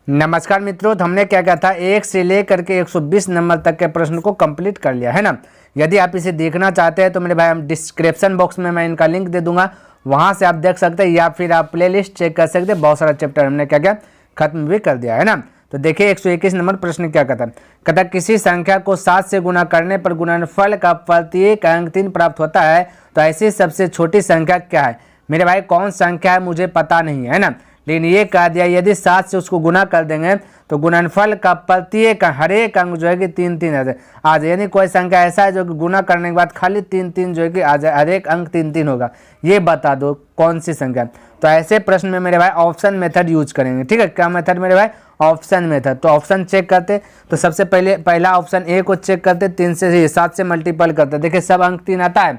नमस्कार मित्रों, तो हमने क्या था 1 से लेकर के 120 नंबर तक के प्रश्न को कंप्लीट कर लिया है ना। यदि आप इसे देखना चाहते हैं तो मेरे भाई हम डिस्क्रिप्शन बॉक्स में मैं इनका लिंक दे दूंगा, वहां से आप देख सकते हैं या फिर आप प्लेलिस्ट चेक कर सकते हैं। बहुत सारा चैप्टर हमने क्या खत्म भी कर दिया है ना। तो देखिए 121 नंबर प्रश्न क्या कहता किसी संख्या को 7 से गुना करने पर गुणनफल का प्रत्येक अंक 3 प्राप्त होता है, तो ऐसी सबसे छोटी संख्या क्या है। मेरे भाई कौन संख्या है मुझे पता नहीं है ना, लेकिन ये कह दिया यदि 7 से उसको गुना कर देंगे तो गुणनफल का प्रत्येक हर एक अंक जो है कि 3-3 आ जाए। यानी कोई संख्या ऐसा है जो कि गुना करने के बाद खाली 3-3 जो है कि आ जाए, हर एक अंक 3-3 होगा। ये बता दो कौन सी संख्या। तो ऐसे प्रश्न में मेरे भाई ऑप्शन मेथड यूज करेंगे। ठीक है, क्या मेथड मेरे भाई? Option method. तो ऑप्शन चेक करते तो सबसे पहला ऑप्शन ए को चेक करते, 3 से 7 से मल्टीपल करते। देखिए सब अंक 3 आता है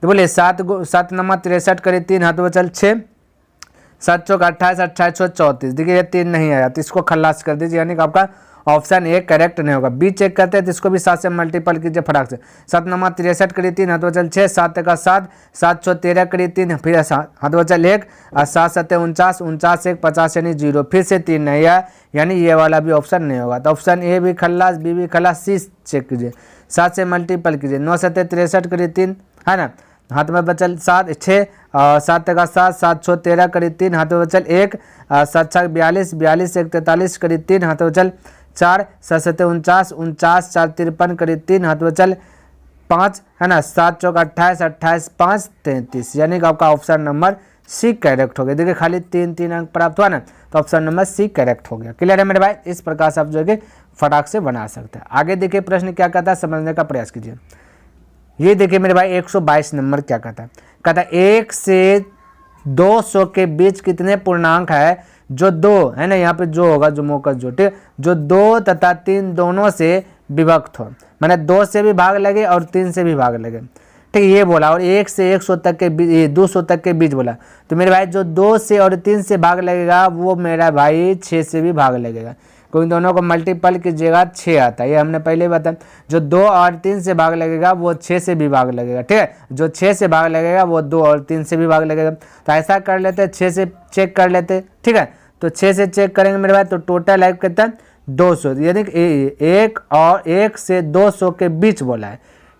तो बोले 7 नंबर 63 करे 3 हाथों चल 6, 7 चौक 28, 28 चौक 34। देखिए ये 3 नहीं आया तो इसको खल्लास कर दीजिए, यानी कि आपका ऑप्शन ए करेक्ट नहीं होगा। बी चेक करते हैं तो इसको भी 7 से मल्टीपल कीजिए फटाक से। 7 नंबर 63 करी 3 हाथों चल 6, 7 का 7, 7 चौक 13 करी 3, फिर हाथों चल 1 और 7 7 49, 49 1 50 यानी 0, फिर से 3 नहीं आया, यानी ये वाला भी ऑप्शन नहीं होगा। तो ऑप्शन ए भी खल्लास, बी भी खल्लास, सी चेक कीजिए 7 से मल्टीपल कीजिए। 9 7 63 करी 3 है ना, हाथ में बचल 7 6 7 का 7, 7 6 13 करी 3 हाथों बचल 1, 7 6 42, 42 1 43 करी 3 हाथों बचल 4, 7 7 49, 49 4 53 करी 3 हाथों बचल 5 है ना, 7 चौक 28, 28 5 33, यानी कि आपका ऑप्शन नंबर सी करेक्ट हो गया। देखिए खाली 3 अंक प्राप्त हुआ ना, तो ऑप्शन नंबर सी करेक्ट हो गया। क्लियर है मेरे भाई? इस प्रकार से आप जो है फटाक से बना सकते हैं। आगे देखिए प्रश्न क्या कहता है, समझने का प्रयास कीजिए। ये देखिए मेरे भाई 122 नंबर क्या कहता है 1 से 200 के बीच कितने पूर्णांक है जो 2 है ना, यहाँ पे जो होगा जो मौका जो, ठीक, जो 2 तथा 3 दोनों से विभक्त हो, मैंने 2 से भी भाग लगे और 3 से भी भाग लगे। ठीक, ये बोला। और 1 से 100 तक के बीच, 200 तक के बीच बोला। तो मेरे भाई जो 2 से और 3 से भाग लगेगा वो मेरा भाई 6 से भी भाग लगेगा, क्योंकि दोनों को मल्टीपल कीजिएगा 6 आता है, ये हमने पहले बताया। जो 2 और 3 से भाग लगेगा वो 6 से भी भाग लगेगा। ठीक है, जो 6 से भाग लगेगा वो 2 और 3 से भी भाग लगेगा। तो ऐसा कर लेते हैं, 6 से चेक कर लेते। ठीक है, तो 6 से चेक करेंगे मेरे भाई, तो टोटल है कितना 200, यानी 1 से 200 के बीच बोला है।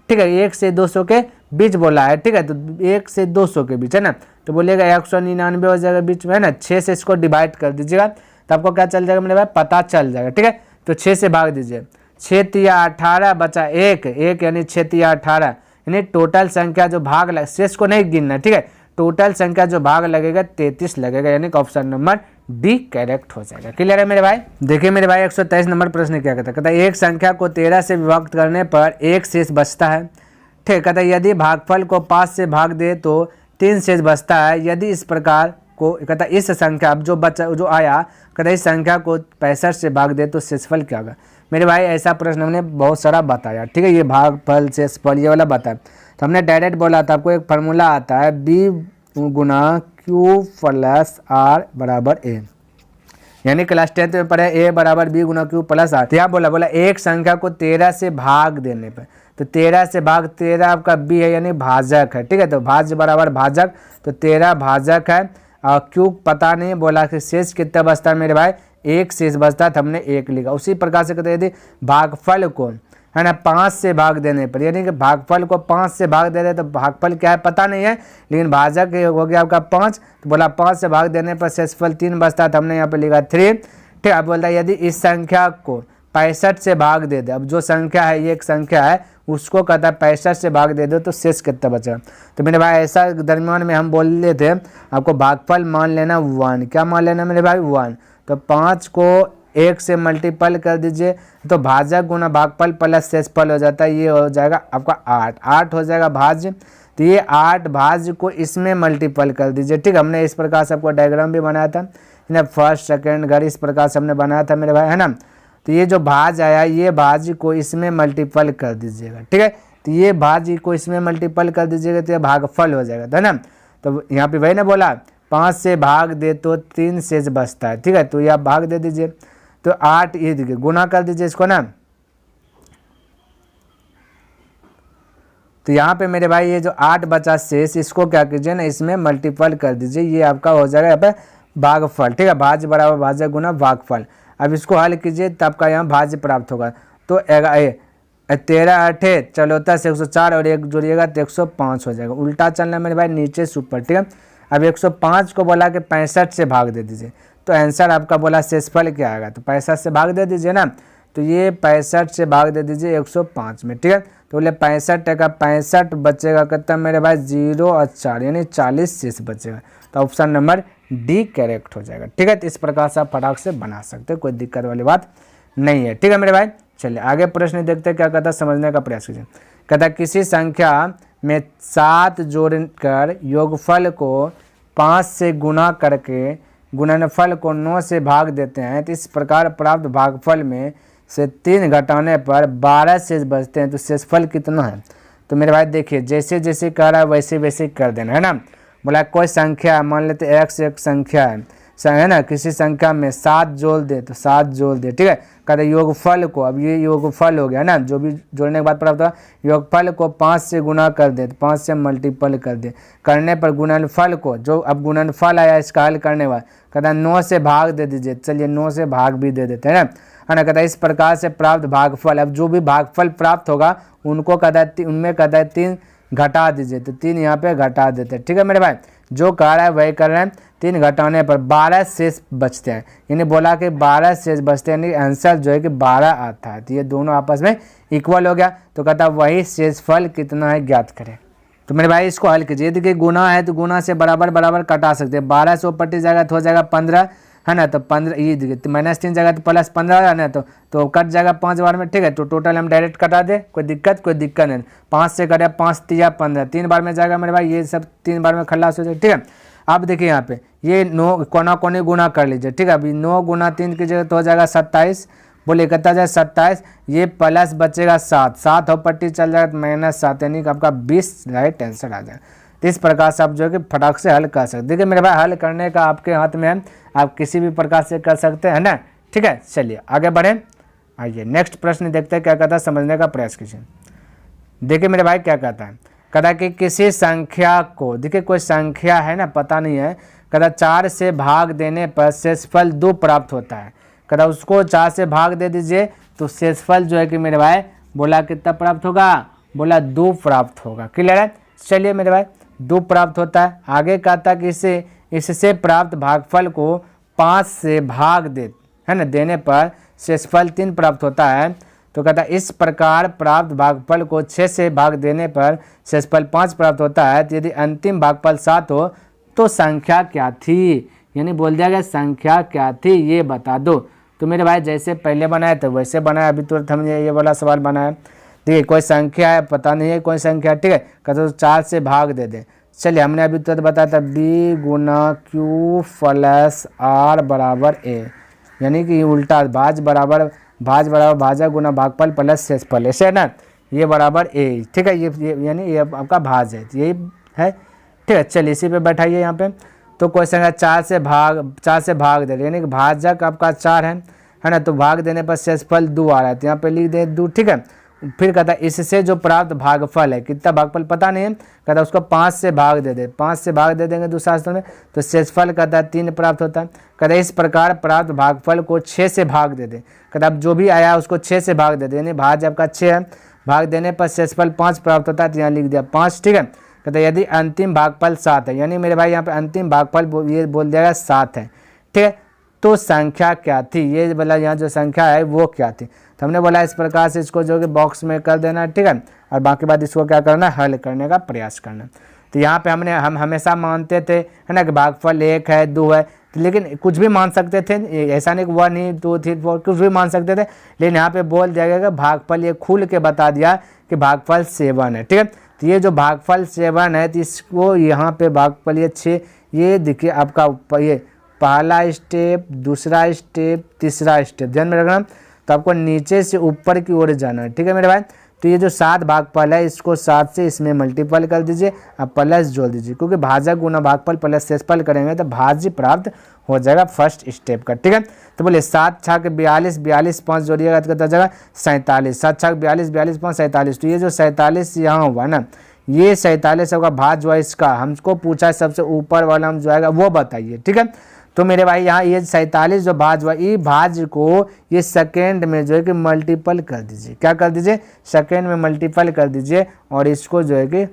ठीक है, 1 से 200 के बीच बोला है। ठीक है, तो 1 से 200 के बीच है ना, तो बोलिएगा 199 हो जाएगा बीच में है ना। 6 से इसको डिवाइड कर दीजिएगा तो आपको क्या चल जाएगा मेरे भाई, पता चल जाएगा। ठीक है, तो 6 से भाग दीजिए, 6 तिया 18 बचा 1 यानी 6 तिया 18, यानी टोटल संख्या जो भाग लगे, शेष को नहीं गिनना। ठीक है, टोटल संख्या जो भाग लगेगा 33 लगेगा, यानी कि ऑप्शन नंबर डी करेक्ट हो जाएगा। क्लियर है मेरे भाई? देखिए मेरे भाई 123 नंबर प्रश्न क्या कहता है एक संख्या को 13 से विभक्त करने पर 1 शेष बचता है। ठीक, कहता है यदि भागफल को 5 से भाग दे तो 3 शेष बचता है। यदि इस प्रकार को कहता इस संख्या अब जो आया कहता इस संख्या को 65 से भाग दे तो शेषफल क्या होगा। मेरे भाई ऐसा प्रश्न हमने बहुत सारा बताया। ठीक है, ये भागफल शेषफल ये वाला बताया, तो हमने डायरेक्ट बोला था आपको एक फार्मूला आता है बी गुना क्यू प्लस आर बराबर ए, यानी क्लास 10th में पढ़े ए बराबर बी गुना क्यू प्लस आर। क्या बोला एक संख्या को 13 से भाग देने पर, तो 13 से भाग 13 आपका बी है, यानी भाजक है। ठीक है, तो भाज्य बराबर भाजक, तो 13 भाजक है और क्यू पता नहीं, बोला कि शेष कितना बचता है मेरे भाई 1 शेष बचता है, तो हमने 1 लिखा। उसी प्रकार से कहते हैं यदि भागफल को है ना 5 से भाग देने पर, यानी कि भागफल को 5 से भाग दे रहे तो भागफल क्या है पता नहीं है, लेकिन भाजक हो गया आपका 5, तो बोला 5 से भाग देने पर शेषफल 3 बचता है, तो हमने यहाँ पे लिखा 3। ठीक, अब बोलता है यदि इस संख्या को 65 से भाग दे दे, अब जो संख्या है ये एक संख्या है उसको कहता है 65 से भाग दे दो तो शेष कितना बचा। तो मेरे भाई ऐसा दरमियान में हम बोल रहे थे आपको भागफल मान लेना 1, क्या मान लेना मेरे भाई 1। तो 5 को 1 से मल्टीपल कर दीजिए तो भाजक गुना भागफल प्लस शेषफल हो जाता है, ये हो जाएगा आपका 8 हो जाएगा भाज्य। तो ये 8 भाज्य को इसमें मल्टीपल कर दीजिए। ठीक, हमने इस प्रकार से आपको डायग्राम भी बनाया था ना, फर्स्ट सेकेंड घर इस प्रकार से हमने बनाया था मेरे भाई है ना। तो ये जो भाज आया ये भाज्य को इसमें मल्टीपल कर दीजिएगा। ठीक है, तो ये भाज्य को इसमें मल्टीपल कर दीजिएगा तो ये भागफल हो जाएगा, है ना। तो यहाँ पे वही ना बोला 5 से भाग दे तो 3 शेष बचता है। ठीक है, तो ये आप भाग दे दीजिए, तो 8 ये देखिए गुना कर दीजिए इसको ना। तो यहाँ पे मेरे भाई ये जो 8 बचा शेष इसको क्या कीजिए ना इसमें मल्टीपल कर दीजिए, ये आपका हो जाएगा यहाँ पे भागफल। ठीक है, भाज्य बराबर भाजक गुना भागफल। अब इसको हल कीजिए तो आपका यहाँ भाज्य प्राप्त होगा। तो 13 8 चौलौता से 104 और 1 जोड़िएगा तो 105 हो जाएगा। उल्टा चलना मेरे भाई नीचे से ऊपर, ठीक है। अब 105 को बोला कि 65 से भाग दे दीजिए, तो आंसर आपका बोला शेषफल क्या आएगा, तो 65 से भाग दे दीजिए ना, तो ये 65 से भाग दे दीजिए 105 में, ठीक है। तो बोले 65 का 65 बचेगा कितना मेरे भाई 0 और 4 यानी 40 शेष बचेगा। तो ऑप्शन नंबर डी करेक्ट हो जाएगा, ठीक है। तो इस प्रकार से आप फटाक से बना सकते हो, कोई दिक्कत वाली बात नहीं है, ठीक है मेरे भाई। चलिए आगे प्रश्न देखते हैं क्या कहता है, समझने का प्रयास कीजिए। कहता है किसी संख्या में 7 जोड़कर योगफल को 5 से गुना करके गुणनफल को 9 से भाग देते हैं, तो इस प्रकार प्राप्त भागफल में से 3 घटाने पर 12 शेष बचते हैं, तो शेषफल कितना है। तो मेरे भाई देखिए जैसे जैसे कह रहा है वैसे वैसे कर देना है ना। बोला कोई संख्या मान लेते x एक संख्या है ना, किसी संख्या में 7 जोड़ दे तो 7 जोड़ दे, ठीक है। कहते योगफल को, अब ये योगफल हो गया ना, जो भी जोड़ने के बाद प्राप्त हुआ, योगफल को 5 से गुना कर दे तो 5 से मल्टीपल कर दे, करने पर गुणनफल को, जो अब गुणनफल आया इसका हल करने बाद कहता 9 से भाग दे दीजिए, चलिए 9 से भाग भी दे देते हैं ना। कहता है इस प्रकार से प्राप्त भागफल, अब जो भी भागफल प्राप्त होगा उनको कहता है उनमें कहता है 3 घटा दीजिए, तो 3 यहाँ पे घटा देते हैं, ठीक है मेरे भाई। जो कह रहा है वही कर रहे हैं, 3 घटाने पर 12 शेष बचते हैं, यानी बोला कि 12 शेष बचते हैं, यानी आंसर जो है कि 12 आता है। तो ये दोनों आपस में इक्वल हो गया, तो कहता है वही शेषफल कितना है ज्ञात करें। तो मेरे भाई इसको हल कीजिए, देखिए गुना है तो गुना से बराबर बराबर कटा सकते हैं, 12 से ऊपर जाएगा तो हो जाएगा 15 है ना, तो 15 ये देखिए तो -3 जगह तो +15 है ना, तो कट जाएगा 5 बार में, ठीक है। तो टोटल हम डायरेक्ट कटा दे, कोई दिक्कत नहीं। 5 से कटे 5 3 15, 3 बार में जाएगा मेरे भाई, ये सब 3 बार में खल्लास हो जाएगा, ठीक है। अब देखिए यहाँ पे ये 9 कोना कोने गुना कर लीजिए, ठीक है। अभी 9 गुना 3 की जगह तो हो जाएगा 27, बोले कितना जाए 27, ये प्लस बचेगा 7 और पट्टी चल जाएगा तो -7, यानी कि आपका 20 राइट आंसर आ जाएगा। तो इस प्रकार से आप जो है कि फटाक से हल कर सकते। देखिए मेरे भाई हल करने का आपके हाथ में है, आप किसी भी प्रकार से कर सकते हैं ना, ठीक है। चलिए आगे बढ़ें, आइए नेक्स्ट प्रश्न देखते हैं क्या कहता है, समझने का प्रयास कीजिए। देखिए मेरे भाई क्या कहता है, कहता कि किसी संख्या को, देखिए कोई संख्या है ना, पता नहीं है, कहता 4 से भाग देने पर शेषफल 2 प्राप्त होता है, कहता उसको 4 से भाग दे दीजिए तो शेषफल जो है कि मेरे भाई बोला कितना प्राप्त होगा, बोला 2 प्राप्त होगा, क्लियर है। चलिए मेरे भाई 2 प्राप्त होता है। आगे कहता कि इससे प्राप्त भागफल को 5 से भाग दे है ना देने पर शेषफल 3 प्राप्त होता है, तो कहता इस प्रकार प्राप्त भागफल को 6 से भाग देने पर शेषफल 5 प्राप्त होता है। तो यदि अंतिम भागफल 7 हो तो संख्या क्या थी, यानी बोल दिया गया संख्या क्या थी ये बता दो। तो मेरे भाई जैसे पहले बनाया तो वैसे बनाया, अभी तुरंत हमने ये वाला सवाल बनाया। देखिए कोई संख्या है, पता नहीं है कोई संख्या, ठीक है। कहते तो 4 से भाग दे दे, चलिए हमने अभी तुरंत बताया था b गुना q प्लस r बराबर a, यानी कि उल्टा भाज बराबर भाजा गुना भागफल प्लस शेषफल, ऐसे है ना, ये बराबर a, ठीक है। ये यानी ये आपका भाज है, यही है, ठीक है। चलिए इसी पे बैठाइए यहाँ पे। तो क्वेश्चन है 4 से भाग दे, यानी कि भाजक आपका 4 है ना, तो भाग देने पर शेषफल 2 आ रहा है, तो यहाँ पे लिख दे 2, ठीक है। फिर कहता है इससे जो प्राप्त भागफल है, कितना भागफल पता नहीं है, कहता उसको 5 से भाग दे दे, 5 से भाग दे देंगे दूसरा स्थान में, तो शेषफल कहता है 3 प्राप्त होता है। कहता इस प्रकार प्राप्त भागफल को 6 से भाग दे दे, कहता अब जो भी आया उसको 6 से भाग दे दे, यानी भाज आपका 6 है, भाग देने पर शेषफल 5 प्राप्त होता है, तो यहाँ लिख दिया 5, ठीक है। कहता यदि अंतिम भागफल 7 है, यानी मेरे भाई यहाँ पे अंतिम भागफल ये बोल दिया 7 है, ठीक है। तो संख्या क्या थी, ये बोला यहाँ जो संख्या है वो क्या थी। तो हमने बोला इस प्रकार से इसको जो कि बॉक्स में कर देना, ठीक है, और बाकी बात इसको क्या करना, हल करने का प्रयास करना। तो यहाँ पे हम हमेशा मानते थे है ना कि भागफल 1 है 2 है, तो लेकिन कुछ भी मान सकते थे, ऐसा नहीं कि 1 2 3 4 कुछ भी मान सकते थे, लेकिन यहाँ पे बोल दिया गया कि भागफल ये खुल के बता दिया कि भागफल 7 है, ठीक है। तो ये जो भागफल 7 है, तो इसको यहाँ पे भागफल ये 6, ये देखिए आपका ये पहला स्टेप, दूसरा स्टेप, तीसरा स्टेप, ध्यान में रखना। तो आपको नीचे से ऊपर की ओर जाना है, ठीक है मेरे भाई। तो ये जो 7 भागफल है, इसको 7 से इसमें मल्टीपल कर दीजिए, अब प्लस जोड़ दीजिए, क्योंकि भाजक गुना भागफल प्लस शेषफल करेंगे तो भाज्य प्राप्त हो जाएगा फर्स्ट स्टेप का, ठीक है। तो बोले 7 छक 42, 42 5 जोड़िएगा तो कितना जाएगा 47, 7 छक 42, 42 5 47। तो ये जो 47 यहाँ हुआ ना, ये 47 का भाज हुआ इसका, हमको पूछा है सबसे ऊपर वाला हम जो आएगा वो बताइए, ठीक है। तो मेरे भाई यहाँ ये 47 जो भाज्य हुआ, ये भाज्य को ये सेकेंड में जो है कि मल्टीपल कर दीजिए। क्या कर दीजिए? सेकेंड में मल्टीपल कर दीजिए और इसको जो है कि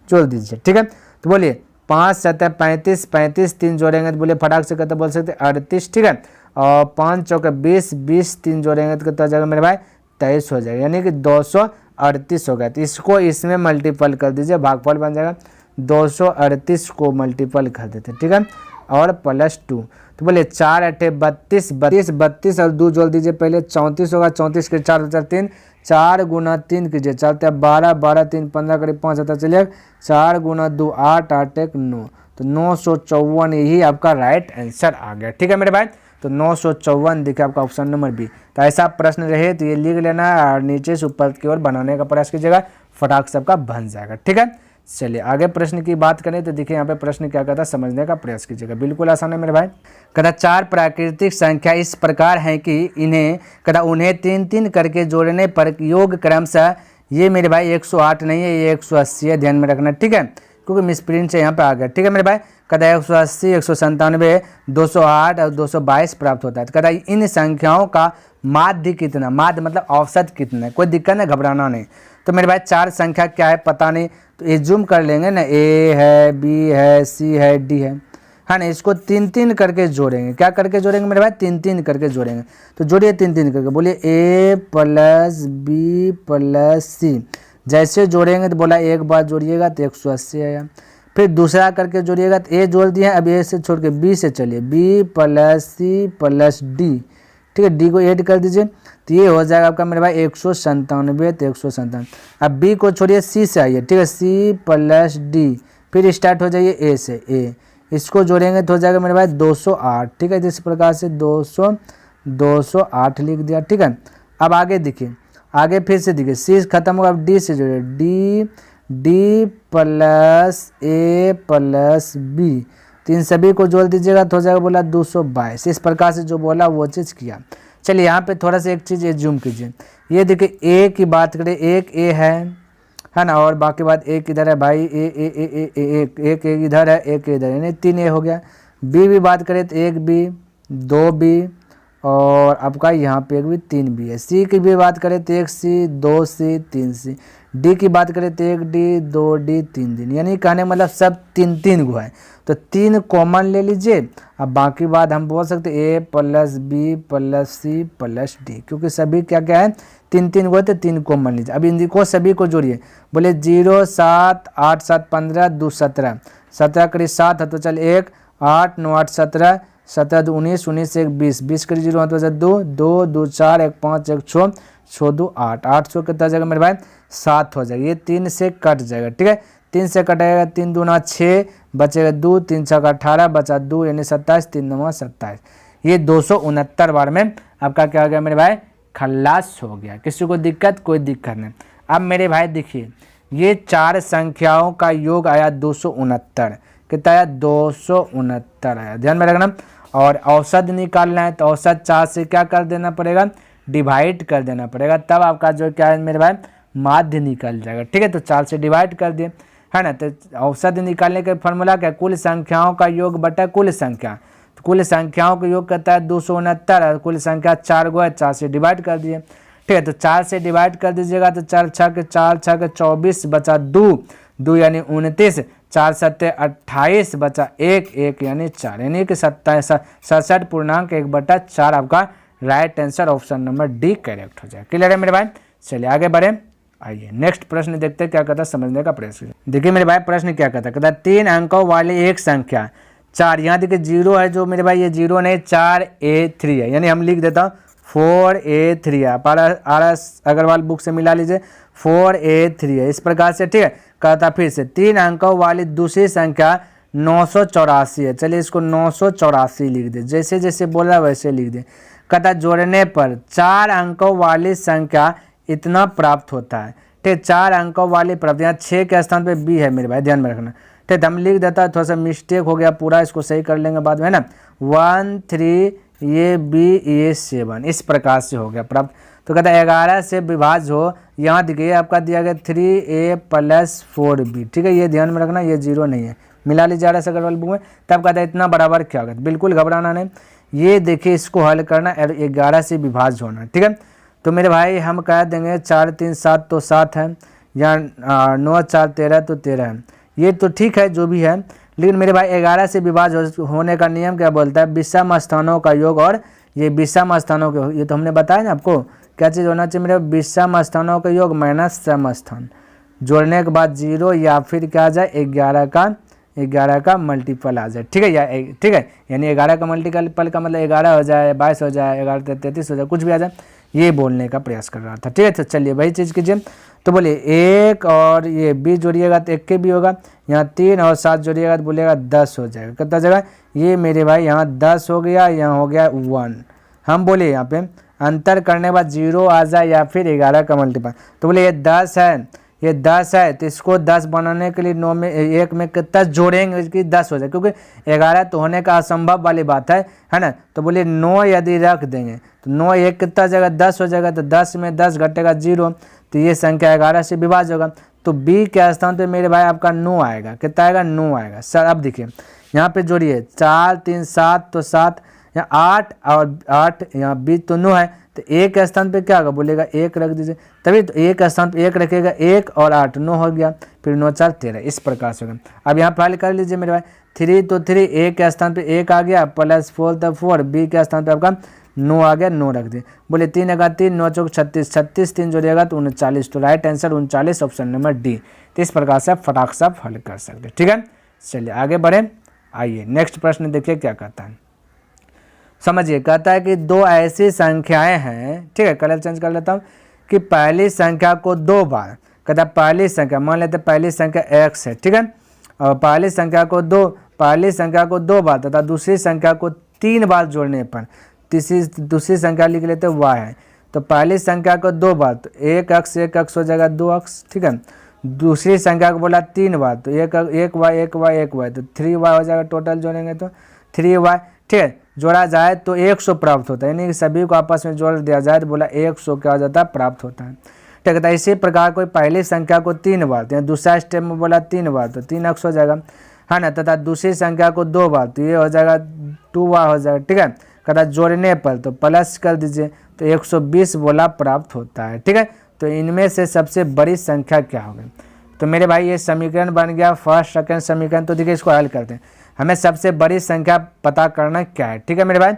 जोड़ दीजिए। ठीक है, तो बोलिए 5 7 35, 35 3 जोड़ेंगे तो बोलिए फटाक से कहते बोल सकते 38। ठीक है, और 5 चौके 20, 20 3 जोड़ेंगे तो कितना हो जाएगा मेरे भाई? 23 हो जाएगा, यानी कि 238 हो गया। तो इसको इसमें मल्टीपल कर दीजिए, भागफल बन जाएगा 238 को मल्टीपल कर देते। ठीक है, और +2 तो बोले 4 8 32, 32 32 और 2 जोड़ दीजिए पहले 34 होगा। 34 के 4 4 3, 4 गुना 3 कीजिए, चलते 12 12 3 15 करीब 5 आता चलिए 4 गुना 2 8 8 1 9, तो 954 यही आपका राइट आंसर आ गया। ठीक है मेरे भाई, तो 954 देखिए आपका ऑप्शन नंबर बी। तो ऐसा प्रश्न रहे तो ये लिख लेना और नीचे से ऊपर की ओर बनाने का प्रयास कीजिएगा, फटाक से आपका बन जाएगा। ठीक है, चलिए आगे प्रश्न की बात करें तो देखिए यहाँ पे प्रश्न क्या कहता है, समझने का प्रयास कीजिएगा, बिल्कुल आसान है मेरे भाई। कहता 4 प्राकृतिक संख्या इस प्रकार हैं कि इन्हें कहता उन्हें 3 3 करके जोड़ने पर योग क्रमशः, ये मेरे भाई 108 नहीं है, ये 180 है, ध्यान में रखना। ठीक है, क्योंकि मिसप्रिंट से यहाँ पे आ गया। ठीक है मेरे भाई, कहता 180 197 208 और 222 प्राप्त होता है। तो कहता इन संख्याओं का माध्य कितना, माध्य मतलब औसत कितना है, कोई दिक्कत नहीं, घबराना नहीं। तो मेरे भाई 4 संख्या क्या है पता नहीं, तो ये जूम कर लेंगे ना, ए है, बी है, सी है, डी है ना, इसको 3 3 करके जोड़ेंगे। क्या करके जोड़ेंगे मेरे भाई? 3 3 करके जोड़ेंगे। तो जोड़िए 3 3 करके, बोलिए ए प्लस बी प्लस सी। जैसे जोड़ेंगे तो बोला एक बार जोड़िएगा तो 180 आया, फिर दूसरा करके जोड़िएगा तो ए जोड़ दिए, अब ए से छोड़ के बी से चलिए, B plus C plus D. ठीक है, डी को ऐड कर दीजिए तो ये हो जाएगा आपका मेरे भाई 197, तो 197। अब बी को छोड़िए, सी से आइए। ठीक है, सी प्लस डी, फिर स्टार्ट हो जाइए ए से, ए इसको जोड़ेंगे तो हो जाएगा मेरे भाई 208। ठीक है, जिस प्रकार से 208 लिख दिया। ठीक है, अब आगे देखिए, आगे फिर से देखिए, सी खत्म होगा, अब डी से जोड़िए, डी प्लस ए प्लस बी, तो इन सभी को जोड़ दीजिएगा तो हो जाएगा बोला 222। इस प्रकार से जो बोला वो चीज़ किया। चलिए यहाँ पे थोड़ा सा एक चीज़ ये जूम कीजिए, ये देखिए ए की बात करें, एक ए है ना, और बाकी बात एक इधर है भाई, एक इधर है, एक इधर, यानी 3 ए हो गया। बी भी बात करें तो 1 बी 2 बी और आपका यहाँ पे एक भी 3 बी है। सी की भी बात करें तो 1 सी 2 सी 3 सी। डी की बात करें तो 1 डी 2 डी 3 डी, यानी कहने मतलब सब 3 3 गो है, तो 3 कॉमन ले लीजिए। अब बाकी बात हम बोल सकते A plus B plus C plus D, क्योंकि सभी क्या क्या है 3 3 गो, तो 3 कॉमन लीजिए। अब इनको सभी को जोड़िए, बोले 0 7 8 7 15 2 17, 17 करीब 7 है तो चल 1 8 9 8 17, 17 2 19 19 1 20, 20 करीब 0 है तो 2 2 2 4 1 5 1 6 6 2 8, 800 कितना जाएगा मेरे भाई? 7 हो जाएगा। ये 3 से कट जाएगा। ठीक है, 3 से कटेगा, 3 दूना 6 बचेगा 2, 3 6 18 बचा 2 यानी 27, 3 9 27। ये 269 बार में आपका क्या हो गया मेरे भाई? खल्लास हो गया। किसी को दिक्कत? कोई दिक्कत नहीं। अब मेरे भाई देखिए, ये 4 संख्याओं का योग आया 269, कितना आया? 269 आया, ध्यान में रखना। और औसत निकालना है तो औसत 4 से क्या कर देना पड़ेगा? डिवाइड कर देना पड़ेगा, तब आपका जो क्या है मेरे भाई? माध्य निकल जाएगा। ठीक है, तो 4 से डिवाइड कर दिए, है ना। तो औसत निकालने का फॉर्मूला क्या? कुल संख्याओं का योग बटा कुल संख्या। तो कुल संख्याओं का योग करता है 269 और कुल संख्या 4 गो है, 4 से डिवाइड कर दिए। ठीक है, तो 4 से डिवाइड कर दीजिएगा तो 4 6 के 24 बचा 2 यानी 29, 4 7 28 बचा 1 यानी 4, यानी कि 67.1/4 आपका right answer option number D correct हो जाए। क्लियर है मेरे भाई? चलिए आगे बढ़े, आइए नेक्स्ट प्रश्न देखते हैं क्या कहता है, समझने का प्रयास कीजिए। देखिए मेरे भाई प्रश्न क्या कहता है, कहता है 3 अंकों वाली एक संख्या 4, यहाँ देखिए 0 है जो मेरे भाई, ये 0 नहीं 4A3 है, यानी हम लिख देता हूँ 4A3 है। RS अग्रवाल बुक से मिला लीजिए, 4A3 है, इस प्रकार से। ठीक है, कहता फिर से 3 अंकों वाली दूसरी संख्या 984 है। चलिए इसको 984 लिख दे, जैसे जैसे बोला वैसे लिख दे। कहता जोड़ने पर 4 अंकों वाली संख्या इतना प्राप्त होता है। ठीक, 4 अंकों वाली प्राप्त, यहाँ 6 के स्थान पे बी है मेरे भाई, ध्यान में रखना। ठीक, हम लिख देता है, थोड़ा सा मिस्टेक हो गया पूरा, इसको सही कर लेंगे बाद में ना। 1 3 ये बी ये 7, इस प्रकार से हो गया प्राप्त। तो कहता है 11 से विभाज्य हो, यहाँ देखिए आपका दिया गया 3A + 4B। ठीक है, ये ध्यान में रखना, ये 0 नहीं है, मिला लीजिए RS अग्रवाल बुक में, तब कहता है इतना बराबर क्या होगा। बिल्कुल घबराना नहीं, ये देखिए इसको हल करना 11 से विभाज्य होना, ठीक है। तो मेरे भाई हम कह देंगे 4 3 7 तो 7 है, या 9 4 13 तो 13 है, ये तो ठीक है जो भी है। लेकिन मेरे भाई 11 से विभाज्य होने का नियम क्या बोलता है, विषम स्थानों का योग, और ये विषम स्थानों के, ये तो हमने बताया ना आपको क्या चीज़ होना चाहिए मेरे, विषम स्थानों का योग माइनस सम स्थान, जोड़ने के बाद 0 या फिर क्या आ जाए 11 का मल्टीपल आ जाए, ठीक है। या ठीक है, यानी 11 का मल्टीपल का मतलब 11 हो जाए, 22 हो जाए, 11 33 हो जाए, कुछ भी आ जाए, ये बोलने का प्रयास कर रहा था, ठीक है। तो चलिए वही चीज़ कीजिए। तो बोलिए 1 और ये 20 जोड़िएगा तो 1 के भी होगा, यहाँ 3 और 7 जोड़िएगा तो बोलिएगा 10 हो जाएगा। कितना जगह ये मेरे भाई यहाँ 10 हो गया, यहाँ हो गया 1। हम बोले यहाँ पे अंतर करने के बाद 0 आ जाए या फिर 11 का मल्टीपल, तो बोले ये 10 है, ये 10 है, तो इसको 10 बनाने के लिए 9 में 1 में कितना जोड़ेंगे कि 10 हो जाए, क्योंकि 11 तो होने का असंभव वाली बात है ना। तो बोलिए 9 यदि रख देंगे तो 9 1 कितना जगह 10 हो जाएगा, तो 10 में 10 घटेगा 0, तो ये संख्या 11 से विभाज्य होगा। तो बी के स्थान पे मेरे भाई आपका 9 आएगा, कितना आएगा 9 आएगा। सर अब देखिए यहाँ पे जोड़िए 4 3 7 तो 7, यहाँ 8 और 8, यहाँ 20 तो 9 है, तो 1 के स्थान पे क्या होगा बोलेगा 1 रख दीजिए, तभी तो 1 के स्थान पे 1 रखेगा, 1 और 8 9 हो गया, फिर 9 4 13, इस प्रकार से होगा। अब यहाँ पे हल कर लीजिए मेरे भाई, 3 तो 3, 1 के स्थान पे 1 आ गया, प्लस 4 तो 4, बी के स्थान पे आपका 9 आ गया, 9 रख दिए। बोले 3 का 3, 9 चौक 36, 36 3 जोड़िएगा तो 39, तो right answer 39 option number D. तो इस प्रकार से आप फटाक से हल कर सकते, ठीक है। चलिए आगे बढ़े, आइए नेक्स्ट प्रश्न देखिए क्या कहता है, समझिए। कहता है कि 2 ऐसी संख्याएं हैं, ठीक है, कलर चेंज कर लेता हूँ, कि पहली संख्या को 2 बार, कहता है पहली संख्या, मान लेते हैं पहली संख्या x है, ठीक है, और पहली संख्या को 2 बार तथा दूसरी संख्या को 3 बार जोड़ने पर दूसरी संख्या लिख लेते y है। तो पहली संख्या को 2 बार तो 1x हो जाएगा 2x, ठीक है। दूसरी संख्या को बोला 3 बार तो 1y तो 3y हो जाएगा, टोटल जोड़ेंगे तो 3y, ठीक है। जोड़ा जाए तो 100 प्राप्त होता है, यानी कि सभी को आपस में जोड़ दिया जाए तो बोला 100 क्या हो जाता है प्राप्त होता है, ठीक है। इसी प्रकार कोई पहली संख्या को 3 बार तो दूसरा स्टेप में बोला 3 बार तो 3x हो जाएगा, है ना, तथा दूसरी संख्या को 2 बार तो ये हो जाएगा 2y हो जाएगा, ठीक है। कहता जोड़ने पर तो प्लस कर दीजिए तो 120 बोला प्राप्त होता है, ठीक है। तो इनमें से सबसे बड़ी संख्या क्या होगी, तो मेरे भाई ये समीकरण बन गया फर्स्ट सेकंड समीकरण। तो देखिए इसको हल करते हैं, हमें सबसे बड़ी संख्या पता करना क्या है, ठीक है मेरे भाई।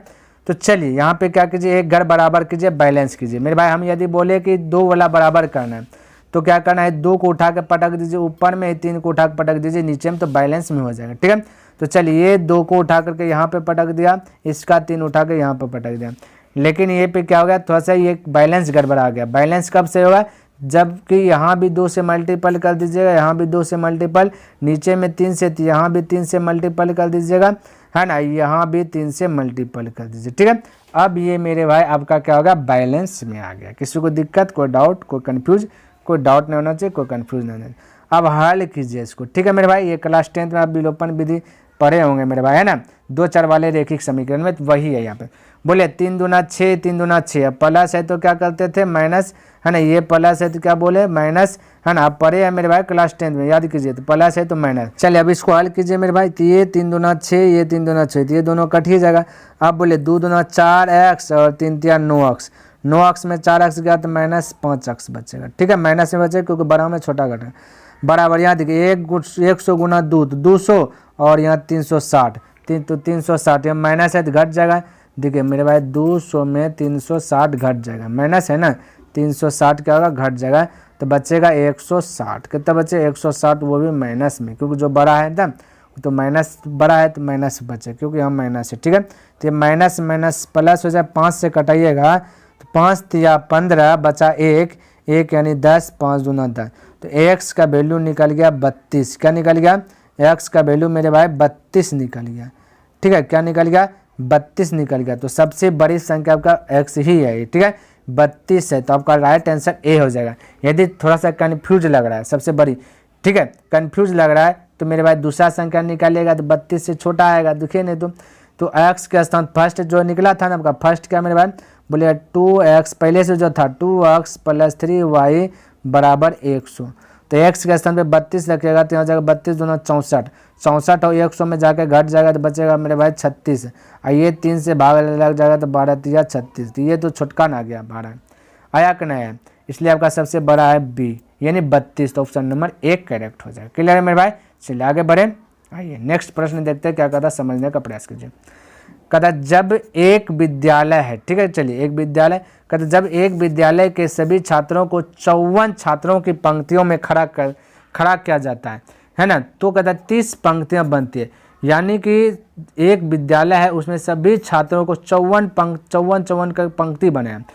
तो चलिए यहाँ पे क्या कीजिए, एक घर बराबर कीजिए, बैलेंस कीजिए। मेरे भाई हम यदि बोले कि 2 वाला बराबर करना है तो क्या करना है, 2 को उठा के पटक दीजिए ऊपर में, 3 को उठा के पटक दीजिए नीचे में, तो बैलेंस में हो जाएगा, ठीक है। तो चलिए 2 को उठा करके यहाँ पे पटक दिया, इसका 3 उठा के यहाँ पे पटक दिया, लेकिन ये पे क्या हो गया, थोड़ा सा ये बैलेंस गड़बड़ आ गया। बैलेंस कब से होगा, जबकि यहाँ भी 2 से मल्टीपल कर दीजिएगा, यहाँ भी 2 से मल्टीपल, नीचे में 3 से, यहाँ भी 3 से मल्टीपल कर दीजिएगा, है ना, यहाँ भी 3 से मल्टीपल कर दीजिए, ठीक है। अब ये मेरे भाई आपका क्या होगा, बैलेंस में आ गया। किसी को दिक्कत, कोई डाउट, कोई डाउट नहीं होना चाहिए, कोई कन्फ्यूज नहीं होना चाहिए। अब हल कीजिए इसको, ठीक है मेरे भाई। ये क्लास 10th में आप विलोपन विधि पढ़े होंगे मेरे भाई, है ना, 2 चर वाले रेखिक समीकरण में, तो वही है यहाँ पे। बोले 3 दूना 6, 3 दूना 6, प्लस है तो क्या करते थे माइनस, है ना, ये प्लस है तो क्या बोले माइनस, है ना। आप पढ़े हैं मेरे भाई क्लास 10th में, याद कीजिए, तो प्लस है तो माइनस। चलिए अब इसको हल कीजिए मेरे भाई। तो ये 3 दूना 6, ये 3 दूना 6, तो ये दोनों कट ही जाएगा। अब बोले 2 दूना 4x और 3 3 9x, 9x में 4x गया तो माइनस 5x बचेगा, ठीक है। माइनस में बचेगा क्योंकि बड़ा में छोटा घटा, बराबर। यहाँ देखिए 100 गुना 2 तो 200, और यहाँ 360, तो 360, यहाँ माइनस है तो घट जाएगा। देखिए मेरे भाई 200 में 360 घट जाएगा, माइनस है ना, 360 क्या होगा घट जाएगा, तो बचेगा 160। कितना बचे 160, वो भी माइनस में, क्योंकि जो बड़ा है ना तो माइनस, बड़ा है तो माइनस बचे, क्योंकि यहाँ माइनस है, ठीक है। तो ये माइनस माइनस प्लस हो जाए, 5 से कटाइएगा तो 5 या 15 बचा 1 यानी 10, 5 दूना 10, तो x का वैल्यू निकल गया 32। क्या निकल गया, x का वैल्यू मेरे भाई 32 निकल गया, ठीक है। क्या निकल गया, 32 निकल गया। तो सबसे बड़ी संख्या आपका x ही है, ठीक है, 32 है, तो आपका राइट आंसर ए हो जाएगा। यदि थोड़ा सा कन्फ्यूज लग रहा है सबसे बड़ी, ठीक है, कन्फ्यूज लग रहा है तो मेरे भाई दूसरा संख्या निकालिएगा तो 32 से छोटा आएगा, दिखे नहीं तो x के स्थान फर्स्ट जो निकला था ना आपका, फर्स्ट क्या मेरे भाई बोले 2x, पहले से जो था 2x + 3y बराबर 100, तो x के स्थान पे 32 रखिएगा तो यहाँ जाएगा 32 दूना 64, 64 और 100 में जाके घट जाएगा तो बचेगा मेरे भाई 36, और ये 3 से भाग लग जाएगा तो 12 तिया 36, तो ये तो छुटका ना गया 12 आया कि नहीं है, इसलिए आपका सबसे बड़ा है बी यानी 32, तो ऑप्शन नंबर 1 करेक्ट हो जाएगा। क्लियर है मेरे भाई, चलिए आगे बढ़े। आइए नेक्स्ट प्रश्न देखते हैं क्या कहता है, समझने का प्रयास कीजिए। कहता जब एक विद्यालय है, ठीक है, चलिए एक विद्यालय, कहता जब एक विद्यालय के सभी छात्रों को 54 छात्रों की पंक्तियों में खड़ा किया जाता है ना, तो कहता 30 पंक्तियां बनती है, यानी कि एक विद्यालय है उसमें सभी छात्रों को 54 का पंक्ति बने हैं,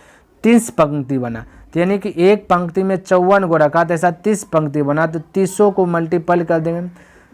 30 पंक्ति बना, तो यानी कि एक पंक्ति में 54 को रखा तो ऐसा 30 पंक्ति बना, तो 30 को मल्टीपल कर देंगे,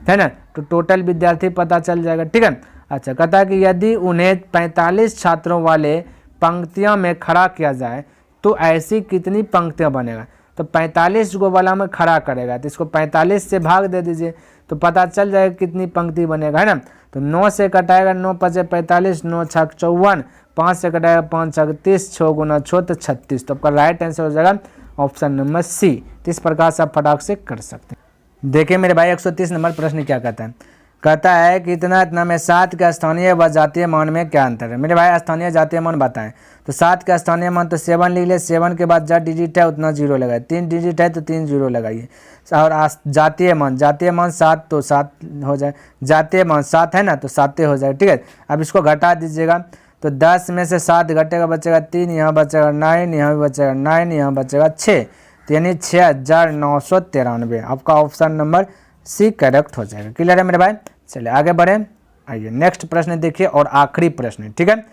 है ना, तो टोटल विद्यार्थी पता चल जाएगा। ठीक है, अच्छा कहता है कि यदि उन्हें 45 छात्रों वाले पंक्तियों में खड़ा किया जाए तो ऐसी कितनी पंक्तियां बनेगा, तो 45 को वाला में खड़ा करेगा तो इसको 45 से भाग दे दीजिए तो पता चल जाएगा कितनी पंक्ति बनेगा, है ना, तो 9 से कटाएगा 9 × 5 = 45, 9 × 6 = 54, 5 से कटाएगा 5 × 6 = 30, 6 × 6 तो 36, तो आपका राइट आंसर हो जाएगा ऑप्शन नंबर सी। तो इस प्रकार से आप फटाक से कर सकते हैं। देखिए मेरे भाई 130 नंबर प्रश्न क्या कहता है, कहता है कि इतना में 7 के स्थानीय व जातीय मान में क्या अंतर है। मेरे भाई स्थानीय जातीय मान बताएं, तो 7 का स्थानीय मान तो 7 लिख ले, 7 के बाद जब डिजिट है उतना 0 लगाए, 3 डिजिट है तो 3 0 लगाइए, और जातीय मान 7 तो 7 हो जाए, जातीय मान 7 है ना तो 7 हो जाए। ठीक है, अब इसको घटा दीजिएगा तो 10 में से 7 घटेगा बचेगा 3, यहाँ बचेगा 9, यहाँ भी बचेगा 9, यहाँ बचेगा 6, तो यानी 6993। आपका ऑप्शन नंबर सी करेक्ट हो जाएगा। क्लियर है मेरे भाई, चलिए आगे बढ़े। आइए नेक्स्ट प्रश्न देखिए और आखिरी प्रश्न, ठीक है।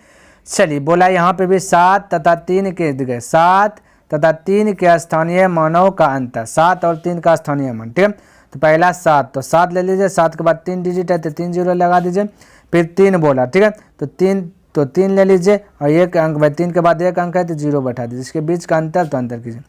चलिए बोला यहाँ पे भी 7 तथा 3 के दिखे 7 तथा 3 के स्थानीय मानों का अंतर, 7 और 3 का स्थानीय मान, ठीक है। तो पहला 7, तो 7 ले लीजिए, 7 के बाद 3 डिजिट है तो 3 0 लगा दीजिए, फिर 3 बोला, ठीक है, तो 3 ले लीजिए और एक अंक भाई 3 के बाद एक अंक है तो 0 बैठा दीजिए, इसके बीच का अंतर तो अंतर कीजिए,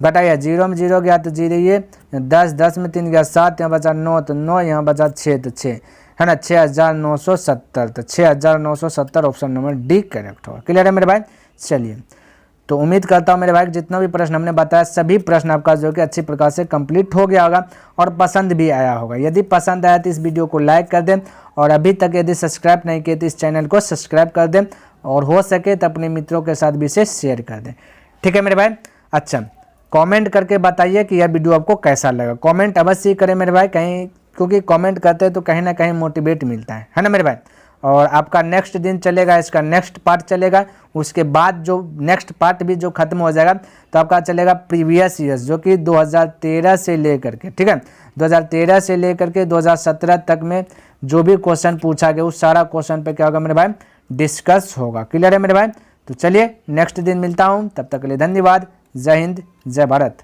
घटाइए 0 में 0 गया तो 0, ये 10 में 3 गया 7, यहाँ बचा 9 तो 9, यहाँ बचा 6 तो 6, है ना, 6970, तो 6970 ऑप्शन नंबर डी करेक्ट होगा। क्लियर है मेरे भाई, चलिए तो उम्मीद करता हूँ मेरे भाई जितना भी प्रश्न हमने बताया सभी प्रश्न आपका जो कि अच्छी प्रकार से कंप्लीट हो गया होगा और पसंद भी आया होगा। यदि पसंद आया तो इस वीडियो को लाइक कर दें और अभी तक यदि सब्सक्राइब नहीं किए तो इस चैनल को सब्सक्राइब कर दें और हो सके तो अपने मित्रों के साथ भी इसे शेयर कर दें। ठीक है मेरे भाई, अच्छा कमेंट करके बताइए कि यह वीडियो आपको कैसा लगा। कमेंट अवश्य करें मेरे भाई, कहीं क्योंकि कमेंट करते हैं तो कहीं ना कहीं मोटिवेट मिलता है ना मेरे भाई। और आपका नेक्स्ट दिन चलेगा, इसका नेक्स्ट पार्ट चलेगा, उसके बाद जो नेक्स्ट पार्ट भी जो खत्म हो जाएगा तो आपका चलेगा प्रीवियस ईयर्स जो कि 2013 से लेकर के, ठीक है, 2013 से लेकर के 2017 तक में जो भी क्वेश्चन पूछा गया उस सारा क्वेश्चन पे क्या होगा मेरे भाई डिस्कस होगा। क्लियर है मेरे भाई, तो चलिए नेक्स्ट दिन मिलता हूँ, तब तक के लिए धन्यवाद। जय हिंद, जय भारत।